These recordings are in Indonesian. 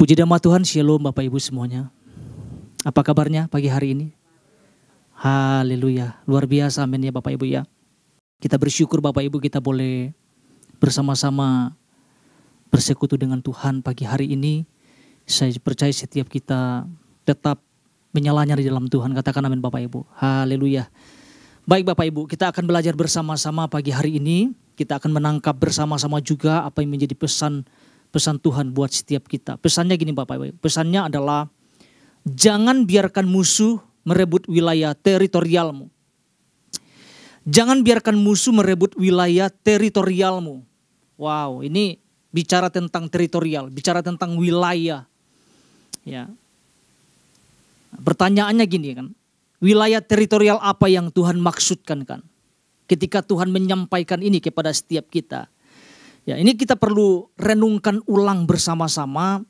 Puji nama Tuhan, Shalom Bapak Ibu semuanya. Apa kabarnya pagi hari ini? Haleluya, luar biasa, amin ya Bapak Ibu ya. Kita bersyukur Bapak Ibu kita boleh bersama-sama bersekutu dengan Tuhan pagi hari ini. Saya percaya setiap kita tetap menyalanya di dalam Tuhan. Katakan amin Bapak Ibu. Haleluya. Baik Bapak Ibu, kita akan belajar bersama-sama pagi hari ini. Kita akan menangkap bersama-sama juga apa yang menjadi pesan Tuhan buat setiap kita. Pesannya gini Bapak Ibu, pesannya adalah jangan biarkan musuh merebut wilayah teritorialmu. Jangan biarkan musuh merebut wilayah teritorialmu. Wow, ini bicara tentang teritorial, bicara tentang wilayah. Ya. Pertanyaannya gini kan, wilayah teritorial apa yang Tuhan maksudkan kan? Ketika Tuhan menyampaikan ini kepada setiap kita. Ya, ini kita perlu renungkan ulang bersama-sama.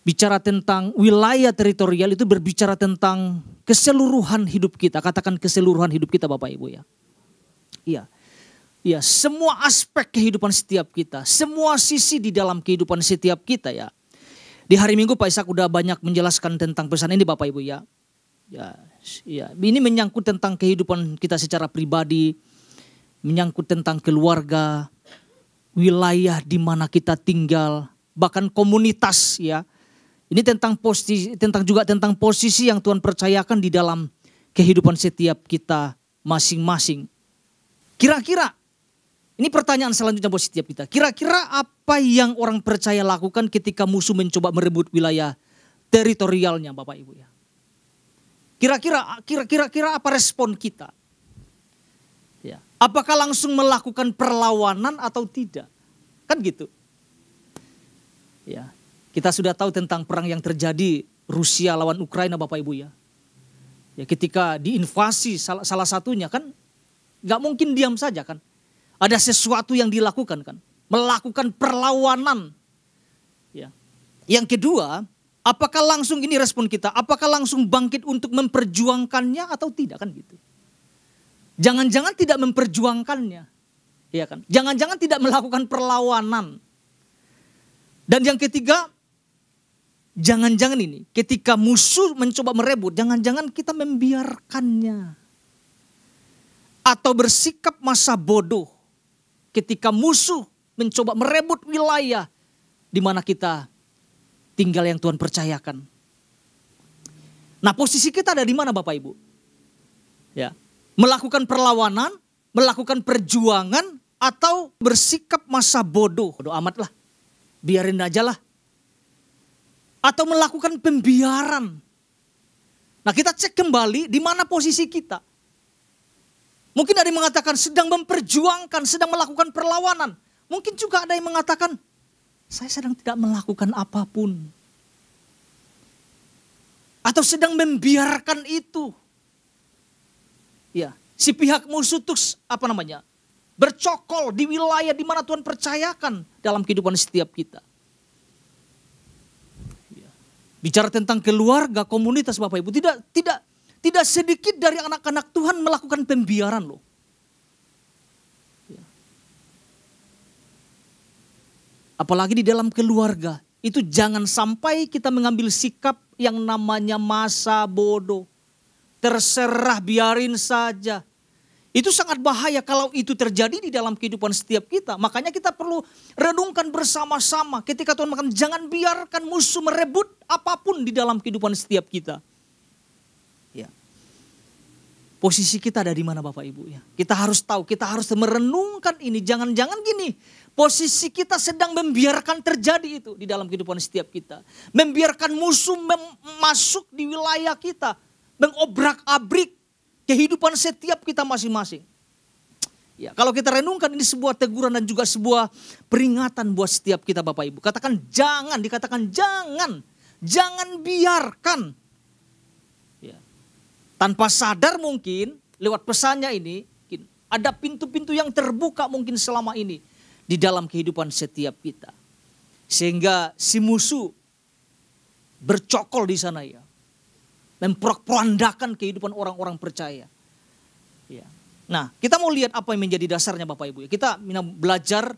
Bicara tentang wilayah teritorial itu berbicara tentang keseluruhan hidup kita. Katakan keseluruhan hidup kita Bapak Ibu ya. Iya. Ya, semua aspek kehidupan setiap kita, semua sisi di dalam kehidupan setiap kita ya. Di hari Minggu Pak Ishak udah banyak menjelaskan tentang pesan ini Bapak Ibu ya. Ya, ini menyangkut tentang kehidupan kita secara pribadi, menyangkut tentang keluarga, wilayah di mana kita tinggal, bahkan komunitas ya. Ini juga tentang posisi yang Tuhan percayakan di dalam kehidupan setiap kita masing-masing. Kira-kira, ini pertanyaan selanjutnya buat setiap kita. Kira-kira apa yang orang percaya lakukan ketika musuh mencoba merebut wilayah teritorialnya Bapak Ibu ya? Kira-kira apa respon kita? Ya. Apakah langsung melakukan perlawanan atau tidak? Kan gitu. Ya. Kita sudah tahu tentang perang yang terjadi Rusia lawan Ukraina Bapak Ibu ya. Ya, ketika diinvasi salah satunya kan gak mungkin diam saja kan. Ada sesuatu yang dilakukan kan. Melakukan perlawanan. Ya. Yang kedua, apakah langsung ini respon kita? Apakah langsung bangkit untuk memperjuangkannya atau tidak kan gitu? Jangan-jangan tidak memperjuangkannya, ya kan? Jangan-jangan tidak melakukan perlawanan. Dan yang ketiga, jangan-jangan ini ketika musuh mencoba merebut, jangan-jangan kita membiarkannya atau bersikap masa bodoh ketika musuh mencoba merebut wilayah di mana kita tinggal yang Tuhan percayakan. Nah, posisi kita ada di mana Bapak Ibu? Ya, melakukan perlawanan, melakukan perjuangan, atau bersikap masa bodoh. Bodoh amat lah, biarin aja lah. Atau melakukan pembiaran. Nah, kita cek kembali di mana posisi kita. Mungkin ada yang mengatakan sedang memperjuangkan, sedang melakukan perlawanan. Mungkin juga ada yang mengatakan saya sedang tidak melakukan apapun. Atau sedang membiarkan itu. Ya, si pihak musuh terus bercokol di wilayah di mana Tuhan percayakan dalam kehidupan setiap kita. Ya. Bicara tentang keluarga, komunitas Bapak Ibu, tidak sedikit dari anak-anak Tuhan melakukan pembiaran loh. Apalagi di dalam keluarga, itu jangan sampai kita mengambil sikap yang namanya masa bodoh. Terserah, biarin saja. Itu sangat bahaya kalau itu terjadi di dalam kehidupan setiap kita. Makanya kita perlu renungkan bersama-sama ketika Tuhan mengatakan jangan biarkan musuh merebut apapun di dalam kehidupan setiap kita. Ya. Posisi kita ada di mana Bapak Ibu ya? Kita harus tahu, kita harus merenungkan ini. Jangan-jangan gini. Posisi kita sedang membiarkan terjadi itu di dalam kehidupan setiap kita. Membiarkan musuh masuk di wilayah kita. Mengobrak-abrik kehidupan setiap kita masing-masing. Ya, kalau kita renungkan ini sebuah teguran dan juga sebuah peringatan buat setiap kita Bapak Ibu. Dikatakan jangan. Jangan biarkan. Ya. Tanpa sadar mungkin lewat pesannya ini. Ada pintu-pintu yang terbuka mungkin selama ini. Di dalam kehidupan setiap kita. Sehingga si musuh bercokol di sana ya. Memporak-porandakan kehidupan orang-orang percaya. Ya. Nah, kita mau lihat apa yang menjadi dasarnya Bapak Ibu. Kita belajar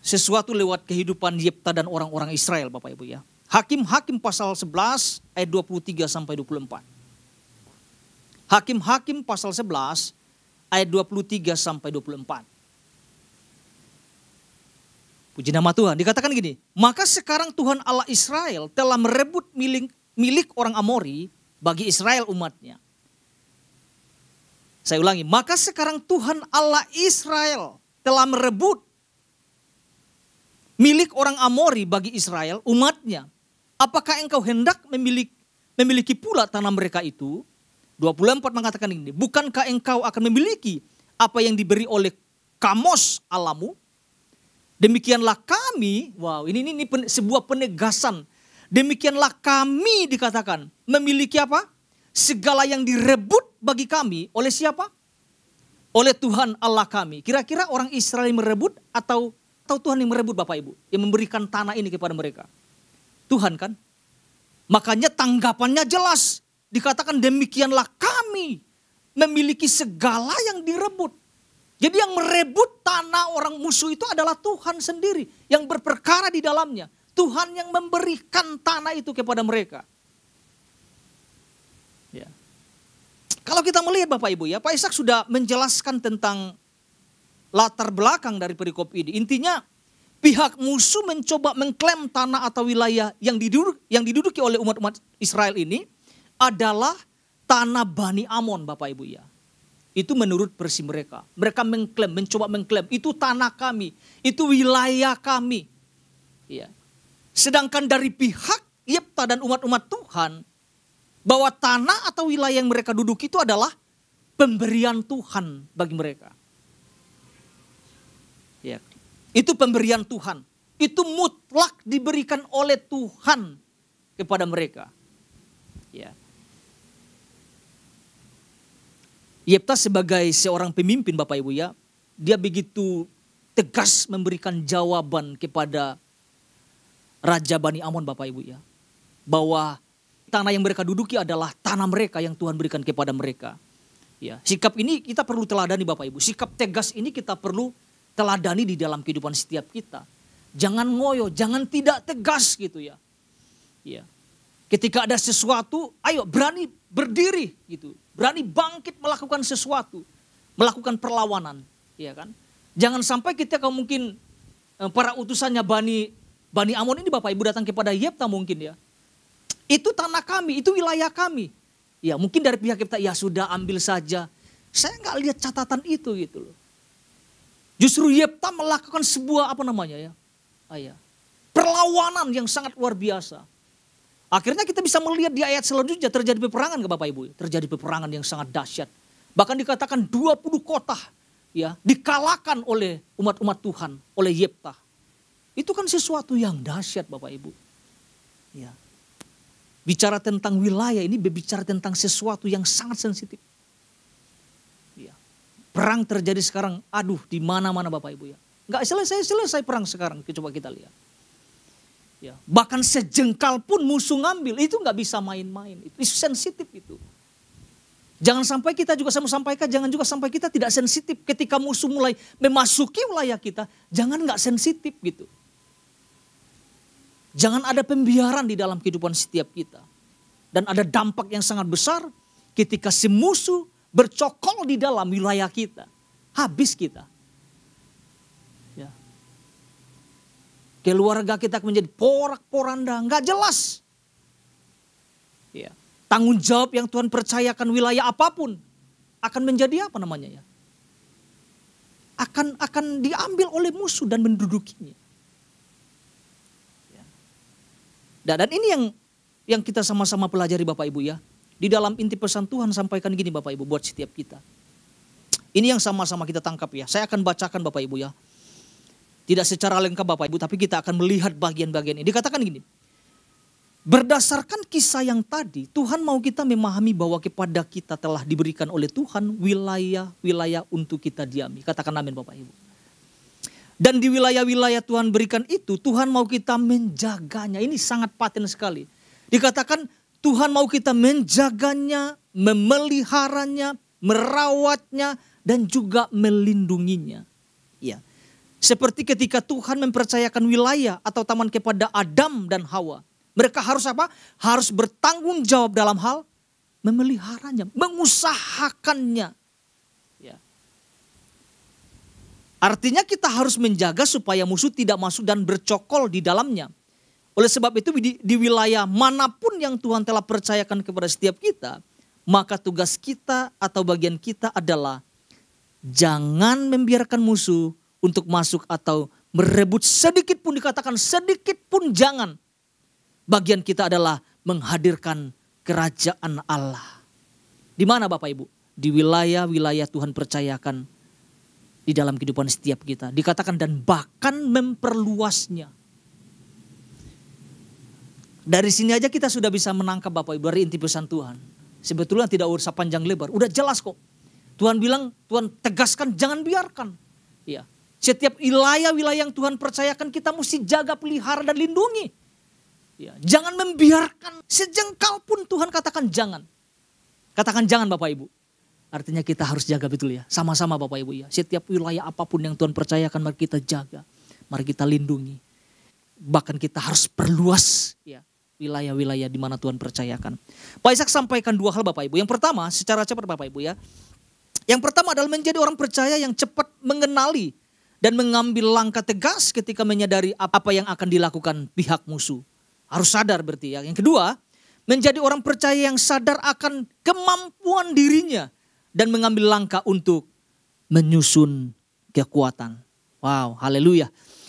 sesuatu lewat kehidupan Yefta dan orang-orang Israel Bapak Ibu ya. Hakim-Hakim pasal 11 ayat 23 sampai 24. Hakim-Hakim pasal 11 ayat 23 sampai 24. Puji nama Tuhan. Dikatakan gini, maka sekarang Tuhan Allah Israel telah merebut milik orang Amori bagi Israel umatnya. Saya ulangi, maka sekarang Tuhan Allah Israel telah merebut milik orang Amori bagi Israel umatnya. Apakah engkau hendak memiliki pula tanah mereka itu? 24 mengatakan ini, bukankah engkau akan memiliki apa yang diberi oleh Kamos Allahmu? Demikianlah kami, wow ini sebuah penegasan. Demikianlah kami dikatakan memiliki apa? Segala yang direbut bagi kami oleh siapa? Oleh Tuhan Allah kami. Kira-kira orang Israel yang merebut atau Tuhan yang merebut Bapak Ibu? Yang memberikan tanah ini kepada mereka. Tuhan kan? Makanya tanggapannya jelas. Dikatakan demikianlah kami memiliki segala yang direbut. Jadi yang merebut tanah orang musuh itu adalah Tuhan sendiri yang berperkara di dalamnya. Tuhan yang memberikan tanah itu kepada mereka. Ya. Kalau kita melihat Bapak Ibu ya, Pak Ishak sudah menjelaskan tentang latar belakang dari perikop ini. Intinya pihak musuh mencoba mengklaim tanah atau wilayah yang diduduki oleh umat-umat Israel ini adalah tanah Bani Amon Bapak Ibu ya. Itu menurut versi mereka. Mereka mencoba mengklaim itu tanah kami, itu wilayah kami. Ya. Sedangkan dari pihak Yefta dan umat-umat Tuhan, bahwa tanah atau wilayah yang mereka duduki itu adalah pemberian Tuhan bagi mereka. Ya. Itu pemberian Tuhan. Itu mutlak diberikan oleh Tuhan kepada mereka. Ya. Yefta sebagai seorang pemimpin Bapak Ibu ya, dia begitu tegas memberikan jawaban kepada Raja Bani Amon Bapak Ibu ya. Bahwa tanah yang mereka duduki adalah tanah mereka yang Tuhan berikan kepada mereka. Ya, sikap ini kita perlu teladani Bapak Ibu. Sikap tegas ini kita perlu teladani di dalam kehidupan setiap kita. Jangan ngoyo, jangan tidak tegas gitu ya. Ya. Ketika ada sesuatu, ayo berani berdiri gitu. Berani bangkit melakukan sesuatu. Melakukan perlawanan. Ya kan? Jangan sampai kita kalau mungkin para utusannya Bani Amon ini Bapak Ibu datang kepada Yefta mungkin ya. Itu tanah kami, itu wilayah kami. Ya mungkin dari pihak Yefta ya sudah ambil saja. Saya nggak lihat catatan itu gitu loh. Justru Yefta melakukan sebuah apa namanya ya. Perlawanan yang sangat luar biasa. Akhirnya kita bisa melihat di ayat selanjutnya terjadi peperangan ke Bapak Ibu. Terjadi peperangan yang sangat dahsyat. Bahkan dikatakan 20 kota ya dikalahkan oleh umat-umat Tuhan, oleh Yefta. Itu kan sesuatu yang dahsyat Bapak Ibu. Ya. Bicara tentang wilayah ini berbicara tentang sesuatu yang sangat sensitif. Ya. Perang terjadi sekarang, aduh di mana-mana Bapak Ibu ya. Nggak selesai perang sekarang, coba kita lihat. Ya, bahkan sejengkal pun musuh ngambil, itu nggak bisa main-main. Itu sensitif itu. Jangan sampai kita juga saya mau sampaikan, jangan juga sampai kita tidak sensitif ketika musuh mulai memasuki wilayah kita. Jangan nggak sensitif gitu. Jangan ada pembiaran di dalam kehidupan setiap kita. Dan ada dampak yang sangat besar ketika si musuh bercokol di dalam wilayah kita. Habis kita. Keluarga kita menjadi porak-poranda, nggak jelas. Ya. Tanggung jawab yang Tuhan percayakan wilayah apapun akan menjadi apa namanya ya? Akan diambil oleh musuh dan mendudukinya. Ya. Dan ini yang kita sama-sama pelajari Bapak Ibu ya. Di dalam inti pesan Tuhan sampaikan gini Bapak Ibu buat setiap kita. Ini yang sama-sama kita tangkap ya. Saya akan bacakan Bapak Ibu ya. Tidak secara lengkap Bapak Ibu, tapi kita akan melihat bagian-bagian ini. Dikatakan gini, berdasarkan kisah yang tadi, Tuhan mau kita memahami bahwa kepada kita telah diberikan oleh Tuhan wilayah-wilayah untuk kita diami. Katakan amin Bapak Ibu. Dan di wilayah-wilayah Tuhan berikan itu, Tuhan mau kita menjaganya. Ini sangat paten sekali. Dikatakan Tuhan mau kita menjaganya, memeliharanya, merawatnya, dan juga melindunginya. Ya. Seperti ketika Tuhan mempercayakan wilayah atau taman kepada Adam dan Hawa. Mereka harus apa? Harus bertanggung jawab dalam hal memeliharanya, mengusahakannya. Ya. Artinya kita harus menjaga supaya musuh tidak masuk dan bercokol di dalamnya. Oleh sebab itu di wilayah manapun yang Tuhan telah percayakan kepada setiap kita, maka tugas kita atau bagian kita adalah jangan membiarkan musuh untuk masuk atau merebut sedikit pun, dikatakan sedikit pun jangan. Bagian kita adalah menghadirkan kerajaan Allah. Di mana Bapak Ibu? Di wilayah-wilayah Tuhan percayakan di dalam kehidupan setiap kita. Dikatakan dan bahkan memperluasnya. Dari sini aja kita sudah bisa menangkap Bapak Ibu dari inti pesan Tuhan. Sebetulnya tidak usah panjang lebar, udah jelas kok. Tuhan bilang, Tuhan tegaskan jangan biarkan. Ya. Setiap wilayah-wilayah yang Tuhan percayakan kita mesti jaga, pelihara dan lindungi. Ya, jangan membiarkan sejengkal pun Tuhan katakan jangan. Katakan jangan Bapak Ibu. Artinya kita harus jaga betul ya. Sama-sama Bapak Ibu ya. Setiap wilayah apapun yang Tuhan percayakan mari kita jaga. Mari kita lindungi. Bahkan kita harus perluas ya wilayah-wilayah di mana Tuhan percayakan. Pak Ishak sampaikan dua hal Bapak Ibu. Yang pertama secara cepat Bapak Ibu ya. Yang pertama adalah menjadi orang percaya yang cepat mengenali dan mengambil langkah tegas ketika menyadari apa yang akan dilakukan pihak musuh. Harus sadar berarti ya. Yang kedua, menjadi orang percaya yang sadar akan kemampuan dirinya dan mengambil langkah untuk menyusun kekuatan. Wow, haleluya.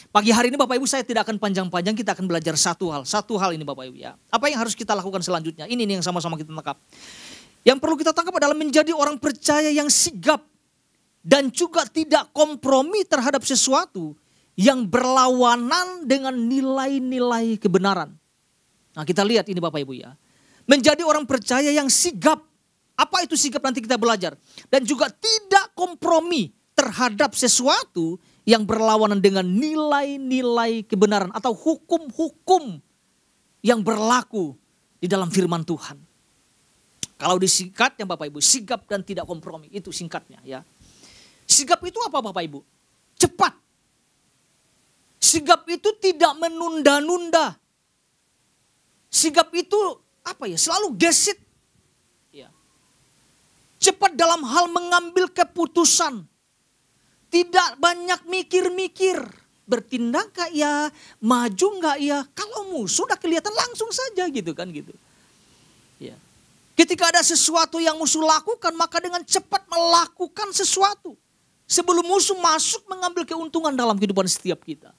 Pagi hari ini Bapak Ibu saya tidak akan panjang-panjang, kita akan belajar satu hal ini Bapak Ibu ya. Apa yang harus kita lakukan selanjutnya? Ini nih yang sama-sama kita tangkap. Yang perlu kita tangkap adalah menjadi orang percaya yang sigap dan juga tidak kompromi terhadap sesuatu yang berlawanan dengan nilai-nilai kebenaran. Nah kita lihat ini Bapak Ibu ya. Menjadi orang percaya yang sigap. Apa itu sigap nanti kita belajar. Dan juga tidak kompromi terhadap sesuatu yang berlawanan dengan nilai-nilai kebenaran. Atau hukum-hukum yang berlaku di dalam firman Tuhan. Kalau disingkatnya Bapak Ibu, sigap dan tidak kompromi. Itu singkatnya ya. Sigap itu apa Bapak Ibu? Cepat. Sigap itu tidak menunda-nunda. Sigap itu apa ya? Selalu gesit. Ya. Cepat dalam hal mengambil keputusan. Tidak banyak mikir-mikir. Bertindak gak ya? Maju gak ya? Kalau musuh udah kelihatan langsung saja gitu kan gitu. Ya. Ketika ada sesuatu yang musuh lakukan maka dengan cepat melakukan sesuatu. Sebelum musuh masuk mengambil keuntungan dalam kehidupan setiap kita.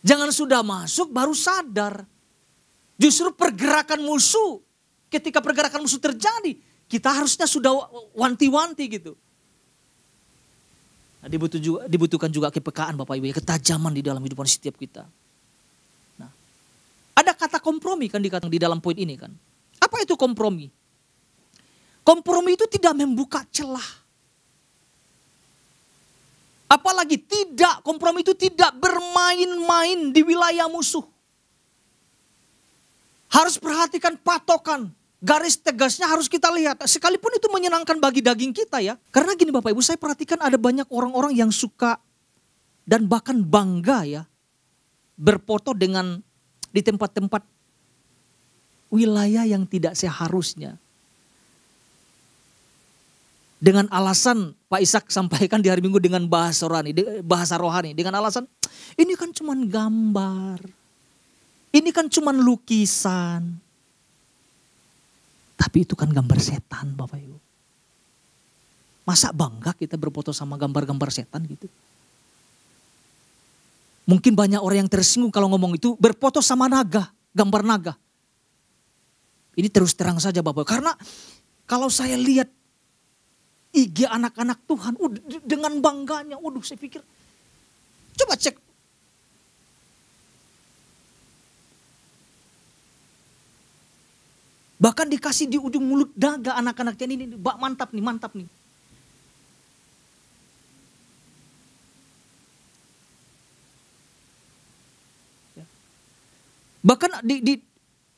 Jangan sudah masuk baru sadar. Justru pergerakan musuh, ketika pergerakan musuh terjadi, kita harusnya sudah wanti-wanti gitu. Nah, dibutuhkan juga kepekaan Bapak Ibu, ya, ketajaman di dalam kehidupan setiap kita. Nah, ada kata kompromi kan dikatakan di dalam poin ini kan. Apa itu kompromi? Kompromi itu tidak membuka celah. Apalagi kompromi itu tidak bermain-main di wilayah musuh. Harus perhatikan patokan, garis tegasnya harus kita lihat. Sekalipun itu menyenangkan bagi daging kita ya. Karena gini Bapak Ibu, saya perhatikan ada banyak orang-orang yang suka dan bahkan bangga ya. Berfoto dengan di tempat-tempat wilayah yang tidak seharusnya. Dengan alasan Pak Ishak sampaikan di hari Minggu dengan bahasa rohani. Dengan alasan ini kan cuman gambar. Ini kan cuman lukisan. Tapi itu kan gambar setan Bapak Ibu. Masa bangga kita berfoto sama gambar-gambar setan gitu. Mungkin banyak orang yang tersinggung kalau ngomong itu berfoto sama naga, gambar naga. Ini terus terang saja Bapak. Karena kalau saya lihat IG anak-anak Tuhan dengan bangganya. Waduh saya pikir. Coba cek. Bahkan dikasih di ujung mulut naga anak-anaknya ini. Mantap nih. Bahkan di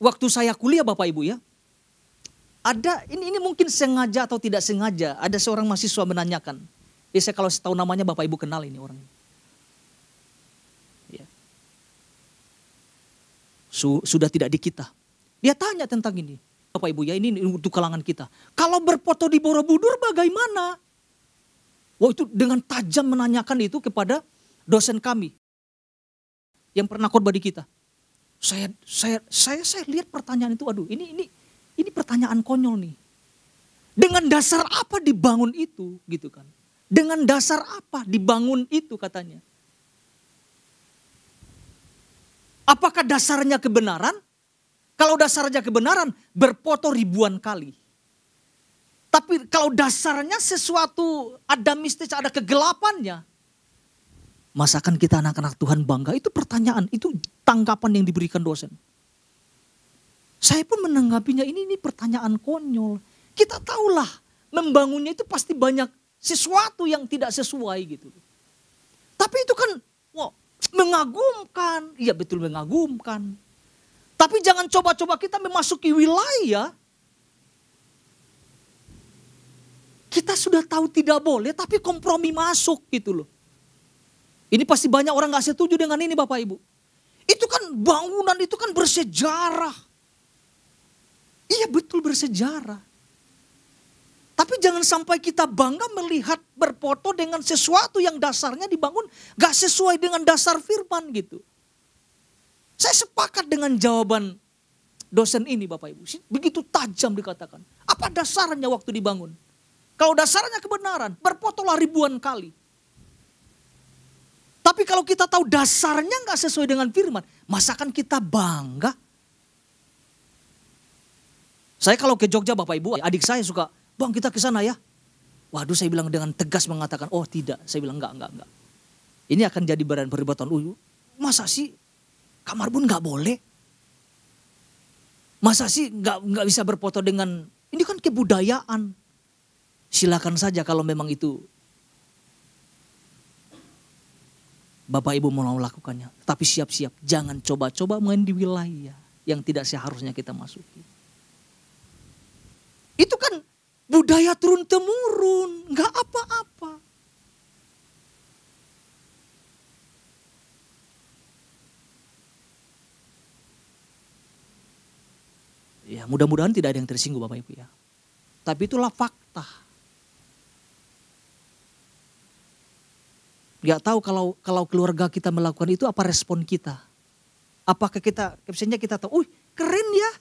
waktu saya kuliah Bapak Ibu ya. Ada ini mungkin sengaja atau tidak sengaja. Ada seorang mahasiswa menanyakan. Saya kalau tahu namanya Bapak Ibu kenal ini orang. Ya. Sudah tidak di kita. Dia tanya tentang ini. Bapak Ibu ya, ini untuk kalangan kita. Kalau berfoto di Borobudur bagaimana? Wah, itu dengan tajam menanyakan itu kepada dosen kami yang pernah khotbah di kita. Saya lihat pertanyaan itu, aduh ini pertanyaan konyol nih. Dengan dasar apa dibangun itu gitu kan? Dengan dasar apa dibangun itu katanya? Apakah dasarnya kebenaran? Kalau dasarnya kebenaran, berfoto ribuan kali. Tapi kalau dasarnya sesuatu ada mistis, ada kegelapannya. Masakan kita anak-anak Tuhan bangga? Itu pertanyaan, itu tanggapan yang diberikan dosen. Saya pun menanggapinya, ini pertanyaan konyol. Kita tahulah membangunnya itu pasti banyak sesuatu yang tidak sesuai gitu. Tapi itu kan mengagumkan, iya betul mengagumkan. Tapi jangan coba-coba kita memasuki wilayah. Kita sudah tahu tidak boleh tapi kompromi masuk gitu loh. Ini pasti banyak orang gak setuju dengan ini Bapak Ibu. Itu kan bangunan itu kan bersejarah. Iya betul bersejarah. Tapi jangan sampai kita bangga melihat berfoto dengan sesuatu yang dasarnya dibangun gak sesuai dengan dasar firman gitu. Saya sepakat dengan jawaban dosen ini Bapak Ibu. Begitu tajam dikatakan. Apa dasarnya waktu dibangun? Kalau dasarnya kebenaran, berfotolah ribuan kali. Tapi kalau kita tahu dasarnya gak sesuai dengan firman, masakan kita bangga? Saya kalau ke Jogja Bapak Ibu, adik saya suka, bang kita ke sana ya. Waduh saya bilang dengan tegas mengatakan, oh tidak. Saya bilang enggak. Ini akan jadi bahan perdebatan. Masa sih kamar bun gak boleh? Masa sih gak bisa berfoto dengan, ini kan kebudayaan. Silakan saja kalau memang itu Bapak Ibu mau lakukannya. Tapi siap-siap, jangan coba-coba main di wilayah yang tidak seharusnya kita masuki. Itu kan budaya turun-temurun, gak apa-apa. Ya mudah-mudahan tidak ada yang tersinggung Bapak Ibu ya. Tapi itulah fakta. Gak tahu kalau keluarga kita melakukan itu apa respon kita. Apakah kita, misalnya kita tahu, keren ya.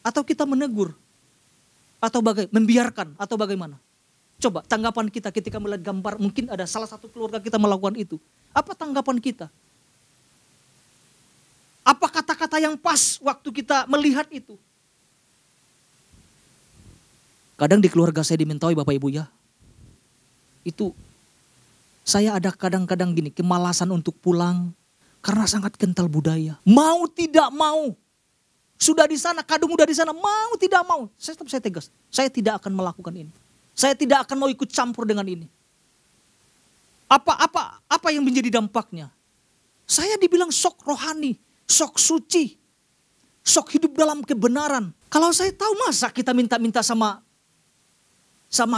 Atau kita menegur. Atau membiarkan atau bagaimana. Coba tanggapan kita ketika melihat gambar, mungkin ada salah satu keluarga kita melakukan itu. Apa tanggapan kita? Apa kata-kata yang pas waktu kita melihat itu? Kadang di keluarga saya dimintai Bapak Ibu ya. Itu saya ada kadang-kadang gini, kemalasan untuk pulang karena sangat kental budaya. Mau tidak mau, sudah di sana, kadung udah di sana, mau tidak mau. Saya tegas, saya tidak akan melakukan ini. Saya tidak akan mau ikut campur dengan ini. Apa yang menjadi dampaknya? Saya dibilang sok rohani, sok suci, sok hidup dalam kebenaran. Kalau saya tahu masa kita minta-minta sama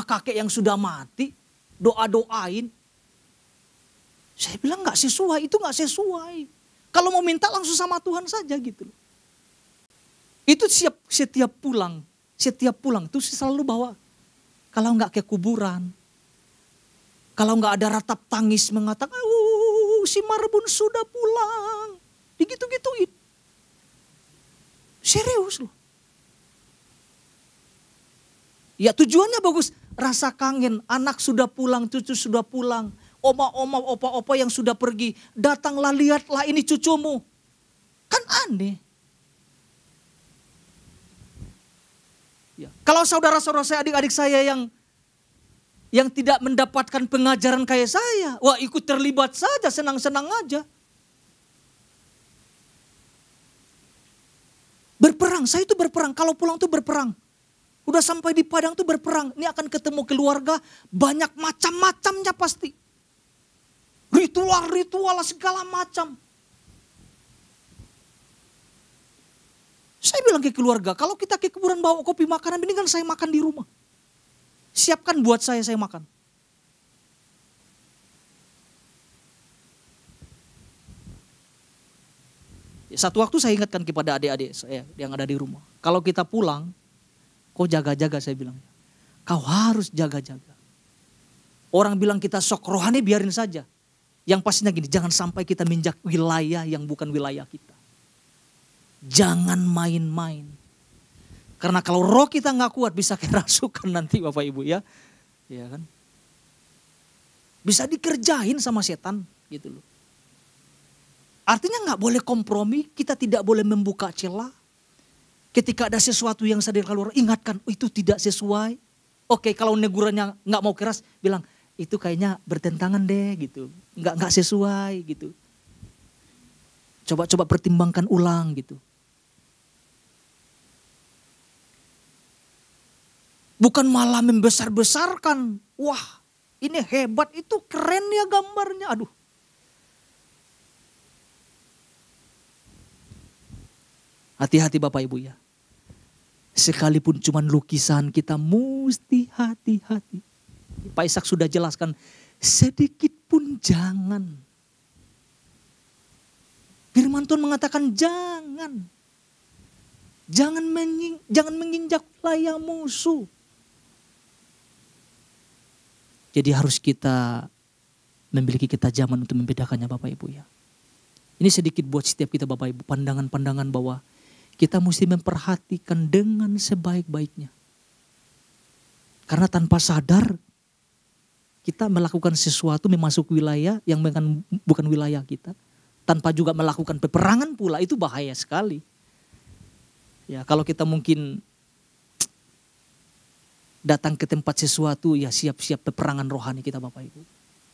kakek yang sudah mati, doa-doain. Saya bilang gak sesuai, itu gak sesuai. Kalau mau minta langsung sama Tuhan saja gitu. Itu setiap pulang itu selalu bawa. Kalau gak ke kuburan, kalau gak ada ratap tangis mengatakan, si Marbun sudah pulang. Digitu-gituin. Serius loh. Ya tujuannya bagus, rasa kangen, anak sudah pulang, cucu sudah pulang. Oma-oma, opa-opa yang sudah pergi, datanglah lihatlah ini cucumu. Kan aneh. Ya. Kalau saudara-saudara saya, adik-adik saya yang tidak mendapatkan pengajaran kayak saya, wah ikut terlibat saja, senang-senang aja. Berperang, saya itu berperang, kalau pulang tuh berperang. Udah sampai di Padang tuh berperang, ini akan ketemu keluarga, banyak macam-macamnya pasti. Ritual segala macam. Saya bilang ke keluarga, kalau kita ke kuburan bawa kopi makanan, ini kan saya makan di rumah. Siapkan buat saya makan. Satu waktu saya ingatkan kepada adik-adik saya yang ada di rumah. Kalau kita pulang, kau jaga-jaga, saya bilang. Kau harus jaga-jaga. Orang bilang kita sok rohani, biarin saja. Yang pastinya gini, jangan sampai kita menginjak wilayah yang bukan wilayah kita. Jangan main-main. Karena kalau roh kita nggak kuat, bisa kerasukan nanti Bapak Ibu ya. Ya kan? Bisa dikerjain sama setan gitu loh. Artinya nggak boleh kompromi, kita tidak boleh membuka celah. Ketika ada sesuatu yang sadar keluar, ingatkan, oh, itu tidak sesuai. Oke, kalau negurannya nggak mau keras, bilang itu kayaknya bertentangan deh gitu, nggak sesuai gitu. Coba pertimbangkan ulang gitu. Bukan malah membesar-besarkan, wah ini hebat, itu keren ya gambarnya, aduh. Hati-hati Bapak Ibu ya. Sekalipun cuman lukisan, kita mesti hati-hati. Pak Ishak sudah jelaskan, sedikit pun jangan. Firman Tuhan mengatakan jangan. Jangan menginjak wilayah musuh. Jadi harus kita memiliki ketajaman untuk membedakannya Bapak Ibu ya. Ini sedikit buat setiap kita Bapak Ibu, pandangan-pandangan bahwa kita mesti memperhatikan dengan sebaik-baiknya. Karena tanpa sadar kita melakukan sesuatu, memasuki wilayah yang bukan wilayah kita. Tanpa juga melakukan peperangan pula, itu bahaya sekali. Ya, kalau kita mungkin datang ke tempat sesuatu, ya siap-siap peperangan rohani kita Bapak Ibu.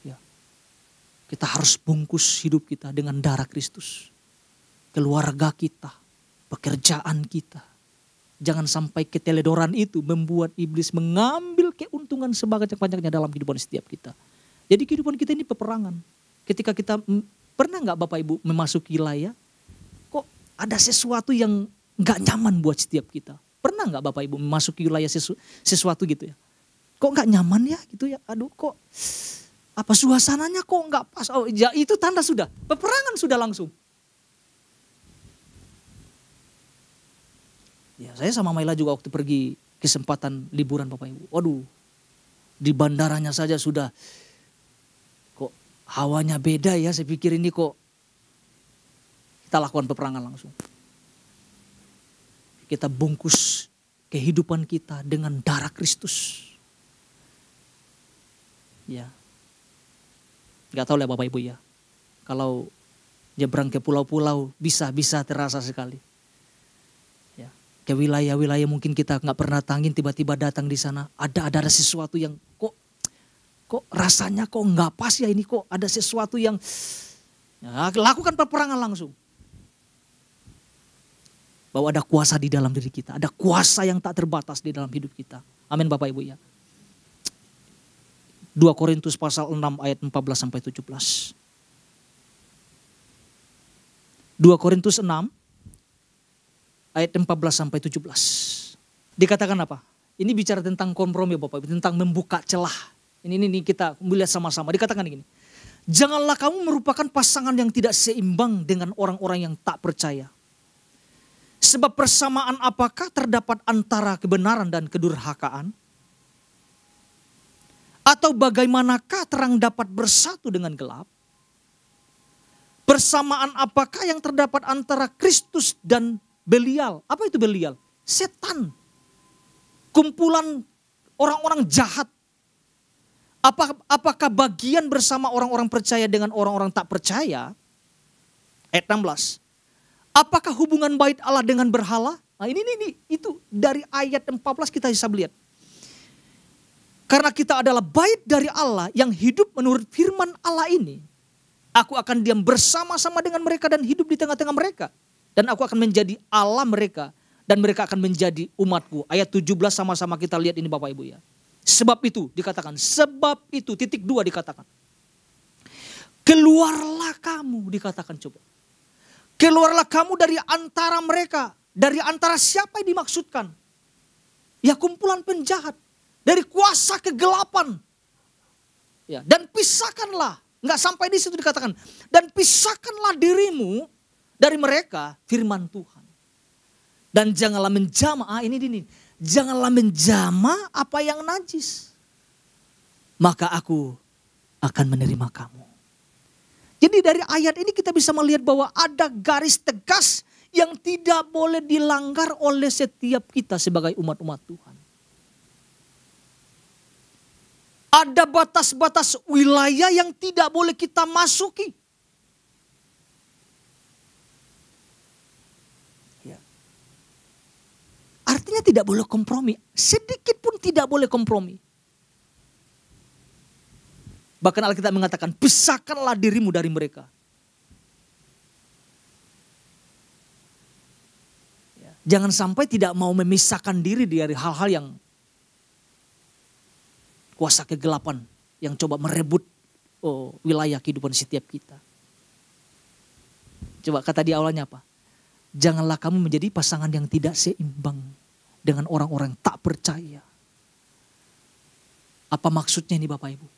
Ya. Kita harus bungkus hidup kita dengan darah Kristus. Keluarga kita, pekerjaan kita. Jangan sampai keteledoran itu membuat iblis mengambil keuntungan sebanyak-banyaknya dalam kehidupan setiap kita. Jadi kehidupan kita ini peperangan. Ketika kita, pernah gak Bapak Ibu memasuki wilayah, kok ada sesuatu yang gak nyaman buat setiap kita. Pernah gak Bapak Ibu memasuki wilayah sesuatu gitu ya. Kok gak nyaman ya gitu ya. Aduh kok apa suasananya kok gak pas. Oh ya itu tanda sudah. Peperangan sudah langsung. Ya saya sama Maila juga waktu pergi kesempatan liburan Bapak Ibu. Waduh di bandaranya saja sudah kok hawanya beda ya. Saya pikir ini kok kita lakukan peperangan langsung. Kita bungkus kehidupan kita dengan darah Kristus. Ya. Gak tahu lah Bapak Ibu ya. Kalau nyebrang ke pulau-pulau bisa terasa sekali. Ya. Ke wilayah-wilayah mungkin kita gak pernah tangin, tiba-tiba datang di sana. Ada sesuatu yang kok rasanya kok gak pas ya ini, kok ada sesuatu yang ya, lakukan peperangan langsung. Bahwa ada kuasa di dalam diri kita. Ada kuasa yang tak terbatas di dalam hidup kita. Amin Bapak Ibu ya. 2 Korintus pasal 6 ayat 14 sampai 17. 2 Korintus 6 ayat 14 sampai 17. Dikatakan apa? Ini bicara tentang kompromi Bapak Ibu. Tentang membuka celah. Ini kita melihat sama-sama. Dikatakan begini. Janganlah kamu merupakan pasangan yang tidak seimbang dengan orang-orang yang tak percaya. Sebab persamaan apakah terdapat antara kebenaran dan kedurhakaan? Atau bagaimanakah terang dapat bersatu dengan gelap? Persamaan apakah yang terdapat antara Kristus dan Belial? Apa itu Belial? Setan. Kumpulan orang-orang jahat. Apakah bagian bersama orang-orang percaya dengan orang-orang tak percaya? Ayat 16. Apakah hubungan bait Allah dengan berhala? Nah ini itu dari ayat 14 kita bisa lihat. Karena kita adalah bait dari Allah yang hidup menurut firman Allah ini. Aku akan diam bersama-sama dengan mereka dan hidup di tengah-tengah mereka. Dan aku akan menjadi Allah mereka. Dan mereka akan menjadi umatku. Ayat 17 sama-sama kita lihat ini Bapak Ibu ya. Sebab itu dikatakan. Sebab itu titik 2 dikatakan. Keluarlah kamu dikatakan coba. Keluarlah kamu dari antara mereka. Dari antara siapa yang dimaksudkan? Ya kumpulan penjahat. Dari kuasa kegelapan. Ya, dan pisahkanlah. Enggak sampai di situ dikatakan. Dan pisahkanlah dirimu dari mereka firman Tuhan. Dan janganlah menjamah, ini. Janganlah menjamah apa yang najis. Maka aku akan menerima kamu. Jadi dari ayat ini kita bisa melihat bahwa ada garis tegas yang tidak boleh dilanggar oleh setiap kita sebagai umat-umat Tuhan. Ada batas-batas wilayah yang tidak boleh kita masuki. Ya. Artinya tidak boleh kompromi. Sedikit pun tidak boleh kompromi. Bahkan Alkitab mengatakan, pisahkanlah dirimu dari mereka. Ya. Jangan sampai tidak mau memisahkan diri dari hal-hal yang kuasa kegelapan yang coba merebut wilayah kehidupan setiap kita. Coba kata di awalnya apa? Janganlah kamu menjadi pasangan yang tidak seimbang dengan orang-orang tak percaya. Apa maksudnya ini Bapak Ibu?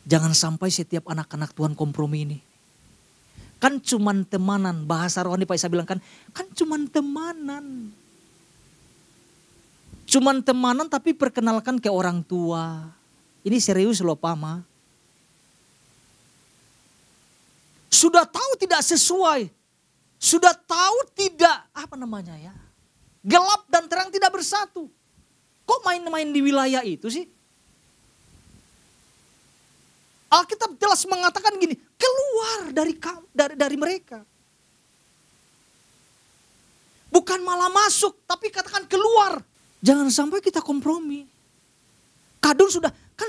Jangan sampai setiap anak-anak Tuhan kompromi ini. Kan cuman temanan, bahasa rohani Pak Isa bilang kan cuman temanan. Cuman temanan tapi perkenalkan ke orang tua. Ini serius loh Pak Ma. Sudah tahu tidak sesuai. Sudah tahu tidak, gelap dan terang tidak bersatu. Kok main-main di wilayah itu sih? Alkitab jelas mengatakan gini, keluar dari mereka. Bukan malah masuk, tapi katakan keluar. Jangan sampai kita kompromi. Kadung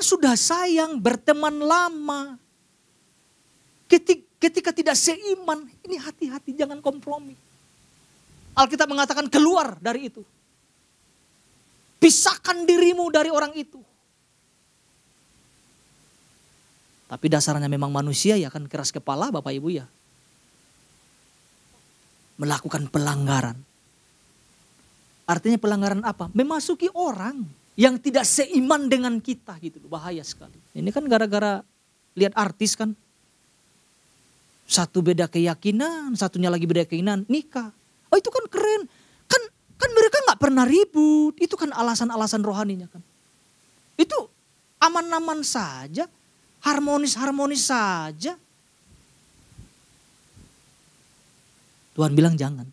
sudah sayang, berteman lama. Ketika tidak seiman, ini hati-hati jangan kompromi. Alkitab mengatakan keluar dari itu. Pisahkan dirimu dari orang itu. Tapi dasarnya memang manusia ya kan keras kepala Bapak Ibu ya. Melakukan pelanggaran. Artinya pelanggaran apa? Memasuki orang yang tidak seiman dengan kita gitu. Bahaya sekali. Ini kan gara-gara lihat artis kan. Satu beda keyakinan, satunya lagi beda keyakinan, nikah. Oh itu kan keren. Kan mereka gak pernah ribut. Itu kan alasan-alasan rohaninya kan. Itu aman-aman saja. Harmonis-harmonis saja. Tuhan bilang jangan.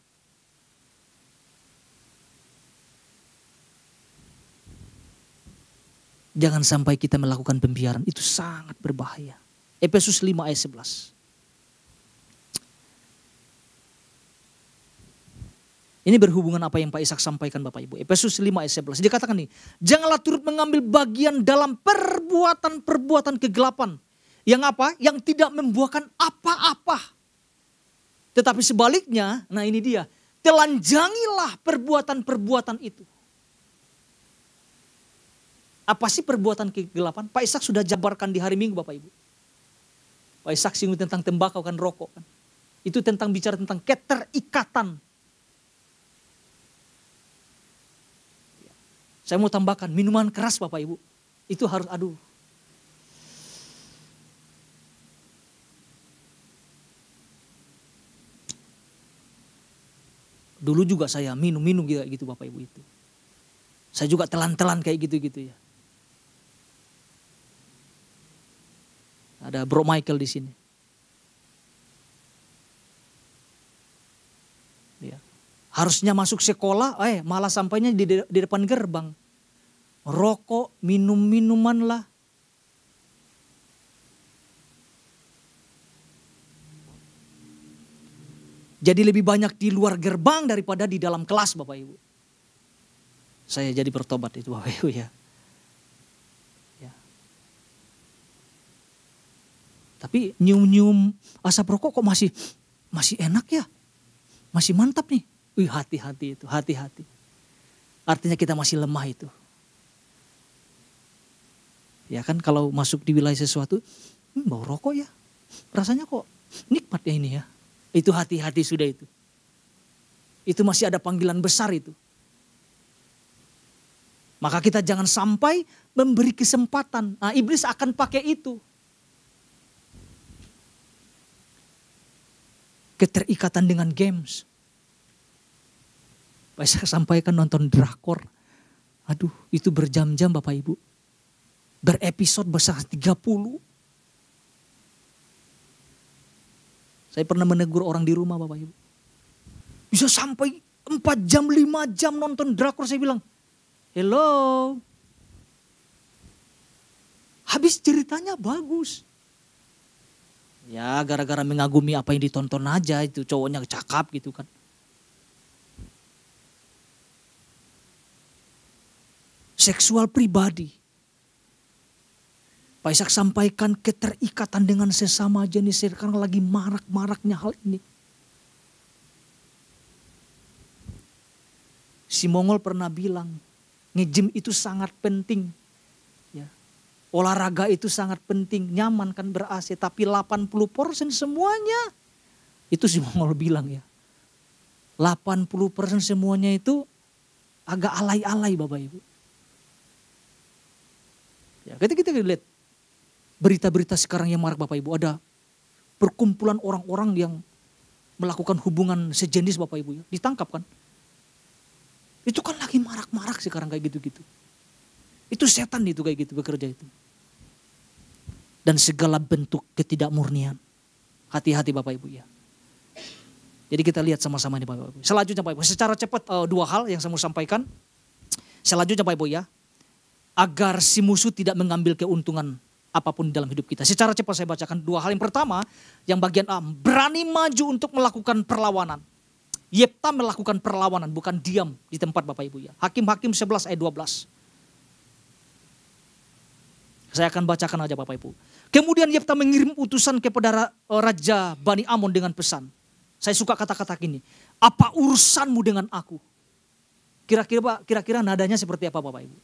Jangan sampai kita melakukan pembiaran. Itu sangat berbahaya. Efesus 5 ayat 11. Ini berhubungan apa yang Pak Ishak sampaikan Bapak Ibu. Efesus 5 ayat 11. Dikatakan nih, janganlah turut mengambil bagian dalam perbuatan-perbuatan kegelapan. Yang apa? Yang tidak membuahkan apa-apa. Tetapi sebaliknya, nah ini dia. Telanjangilah perbuatan-perbuatan itu. Apa sih perbuatan kegelapan? Pak Ishak sudah jabarkan di hari Minggu Bapak Ibu. Pak Ishak singgung tentang tembakau kan, rokok kan. Itu tentang bicara tentang keterikatan. Saya mau tambahkan minuman keras Bapak Ibu. Itu harus Dulu juga saya minum gitu Bapak Ibu itu. Saya juga telan-telan kayak gitu-gitu ya. Ada Bro Michael di sini. Ya. Harusnya masuk sekolah, malah sampainya di depan gerbang. Rokok, minuman lah. Jadi lebih banyak di luar gerbang daripada di dalam kelas Bapak Ibu. Saya jadi bertobat itu Bapak Ibu ya. Tapi nyium-nyium asap rokok kok masih enak ya. Masih mantap nih. Hati-hati itu, hati-hati. Artinya kita masih lemah itu. Ya kan kalau masuk di wilayah sesuatu, bau rokok ya. Rasanya kok nikmat ya ini ya. Itu hati-hati sudah itu. Itu masih ada panggilan besar itu. Maka kita jangan sampai memberi kesempatan. Nah, iblis akan pakai itu. keterikatan dengan games. Saya sampaikan nonton drakor. Aduh, itu berjam-jam Bapak Ibu. Berepisode besar 30. Saya pernah menegur orang di rumah Bapak Ibu. Bisa sampai 4 jam, 5 jam nonton drakor. Saya bilang, hello. Habis ceritanya bagus. Ya gara-gara mengagumi apa yang ditonton aja, itu cowoknya cakap gitu kan. Seksual pribadi. Pak Ishak sampaikan keterikatan dengan sesama jenis, sekarang lagi marak-maraknya hal ini. Si Mongol pernah bilang, nge-gym itu sangat penting. Ya. Olahraga itu sangat penting, nyaman kan ber-AC, tapi 80% semuanya. Itu si Mongol bilang ya. 80% semuanya itu agak alay-alay Bapak Ibu. Ya, ketika kita lihat berita-berita sekarang yang marak Bapak Ibu, ada perkumpulan orang-orang yang melakukan hubungan sejenis Bapak Ibu ya, ditangkap kan. Itu kan lagi marak-marak sekarang kayak gitu-gitu. Itu setan itu kayak gitu bekerja itu. Dan segala bentuk ketidakmurnian. Hati-hati Bapak Ibu ya. Jadi kita lihat sama-sama ini Bapak Ibu. Selanjutnya Bapak Ibu, secara cepat 2 hal yang saya mau sampaikan. Selanjutnya Bapak Ibu ya. Agar si musuh tidak mengambil keuntungan apapun dalam hidup kita. Secara cepat saya bacakan 2 hal. Yang pertama, yang bagian A, berani maju untuk melakukan perlawanan. Yefta melakukan perlawanan, bukan diam di tempat Bapak Ibu ya. Hakim-Hakim 11 ayat 12. Saya akan bacakan aja Bapak Ibu. Kemudian Yefta mengirim utusan kepada Raja Bani Amon dengan pesan. Saya suka kata-kata gini, apa urusanmu dengan aku? Kira-kira nadanya seperti apa Bapak Ibu?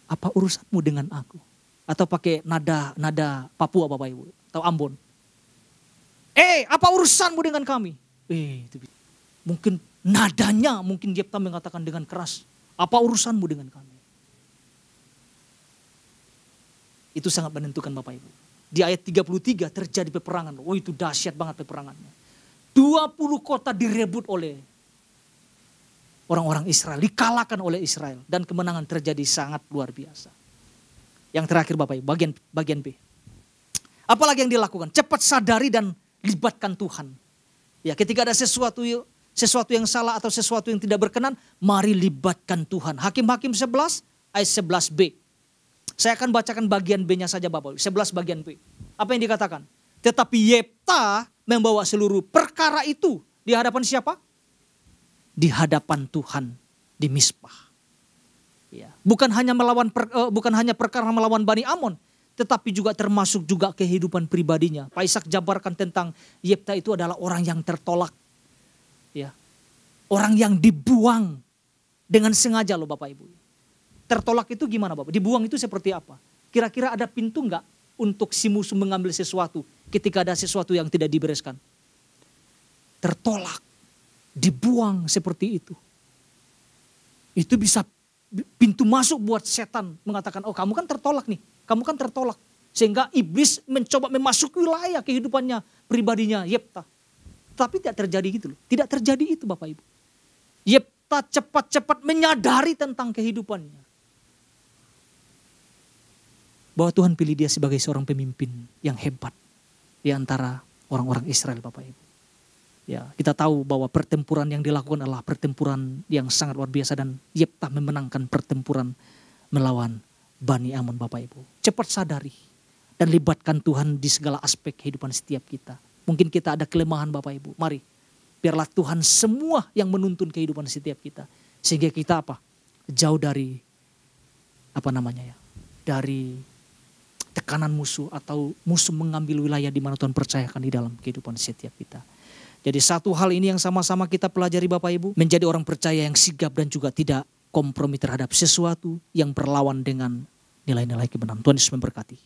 Apa urusanmu dengan aku? Atau pakai nada Papua Bapak Ibu, atau Ambon. Apa urusanmu dengan kami? Itu mungkin nadanya, mungkin Yefta mengatakan dengan keras. Apa urusanmu dengan kami? Itu sangat menentukan Bapak Ibu. Di ayat 33 terjadi peperangan. Oh itu dahsyat banget peperangannya. 20 kota direbut oleh orang-orang Israel, dikalahkan oleh Israel. Dan kemenangan terjadi sangat luar biasa. Yang terakhir Bapak Ibu, bagian B. Apalagi yang dilakukan? Cepat sadari dan libatkan Tuhan. Ya, ketika ada sesuatu yang salah atau sesuatu yang tidak berkenan, mari libatkan Tuhan. Hakim-Hakim 11 ayat 11b. Saya akan bacakan bagian B-nya saja Bapak Ibu. 11 bagian B. Apa yang dikatakan? Tetapi Yefta membawa seluruh perkara itu di hadapan siapa? Di hadapan Tuhan di Mizpah. Ya. Bukan hanya perkara melawan Bani Amon, tetapi juga termasuk juga kehidupan pribadinya. Pak Ishak jabarkan tentang Yefta itu adalah orang yang tertolak. Ya. Orang yang dibuang dengan sengaja loh Bapak Ibu. Tertolak itu gimana Bapak? Dibuang itu seperti apa? Kira-kira ada pintu enggak untuk si musuh mengambil sesuatu ketika ada sesuatu yang tidak dibereskan? Tertolak. Dibuang seperti itu. Itu bisa pintu masuk buat setan mengatakan, oh kamu kan tertolak nih. Kamu kan tertolak. Sehingga iblis mencoba memasuki wilayah kehidupannya, pribadinya Yefta. Tapi tidak terjadi gitu loh. Tidak terjadi itu Bapak Ibu. Yefta cepat-cepat menyadari tentang kehidupannya. Bahwa Tuhan pilih dia sebagai seorang pemimpin yang hebat. Di antara orang-orang Israel Bapak Ibu. Ya, kita tahu bahwa pertempuran yang dilakukan adalah pertempuran yang sangat luar biasa dan Yefta memenangkan pertempuran melawan Bani Amon Bapak Ibu. Cepat sadari dan libatkan Tuhan di segala aspek kehidupan setiap kita. Mungkin kita ada kelemahan Bapak Ibu. Mari biarlah Tuhan semua yang menuntun kehidupan setiap kita. Sehingga kita apa? Jauh dari dari tekanan musuh atau musuh mengambil wilayah di mana Tuhan percayakan di dalam kehidupan setiap kita. Jadi satu hal ini yang sama-sama kita pelajari Bapak Ibu. Menjadi orang percaya yang sigap dan juga tidak kompromi terhadap sesuatu yang berlawan dengan nilai-nilai kebenaran. Tuhan Yesus memberkati.